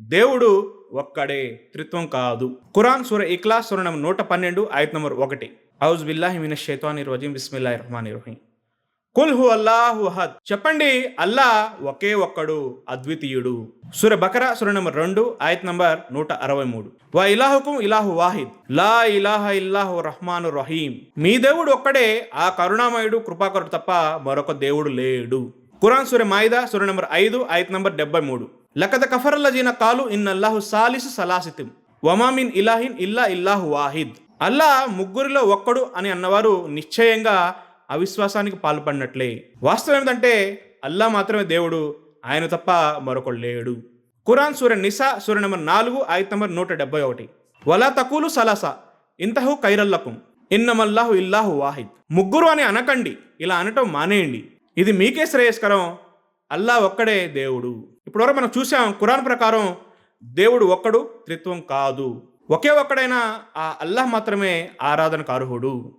దేవుడు ఒక్కడే, త్రిత్వం కాదు. ఖురాన్ సూర ఇఖ్లాస్ సూర నంబర్ 112 ఆయత్ నంబర్ 1. ఔజు బిల్లాహి మినష్ షైతానిర్ రజీం బిస్మిల్లాహిర్ రహ్మానిర్ రహీం. కుల్ హు అల్లాహు అహద్. చెప్పండి, అల్లా ఒకే ఒక్కడు, అద్వితీయుడు. సూర బకరా సూర నంబర్ 2 ఆయత్ నంబర్ 163. వా ఇలాహుకుం ఇలాహు వాహిద్ లా ఇలాహ ఇల్లాహు రహ్మానుర్ రహీం. మీ దేవుడు ఒక్కడే, ఆ కరుణామయుడు కృపాకరుడు తప్ప మరొక దేవుడు లేడు. ఖురాన్ సూర మాయిదా సూర నంబర్ 5 ఆయత్ నంబర్ 73. లకద కఫరల్లజీన కాలు ఇన్నల్లాహు సాలిసు సలాసితిం వమా మిన్ ఇలాహిన్ ఇల్లా ఇల్లాహు వాహిద్. అల్లా ముగ్గురిలో ఒక్కడు అని అన్నవారు నిశ్చయంగా అవిశ్వాసానికి పాల్పడినట్లే. వాస్తవం ఏమిటంటే అల్లా మాత్రమే దేవుడు, ఆయన తప్ప మరొకడు లేడు. ఖురాన్ సూర నిసా సూర నంబర్ 4 ఆయత్ నంబర్ 171. వలా తకూలు సలాసా ఇంతహు ఖైరల్లకుం ఇన్నమల్లాహు ఇల్లాహు వాహిద్. ముగ్గురు అని అనకండి, ఇలా అనటం మానేయండి, ఇది మీకే శ్రేయస్కరం, అల్లా ఒక్కడే దేవుడు. ఇప్పటివరకు మనం చూసాం, ఖురాన్ ప్రకారం దేవుడు ఒక్కడు, త్రిత్వం కాదు. ఒకే ఒక్కడైనా ఆ అల్లాహ్ మాత్రమే ఆరాధనకు అర్హుడు.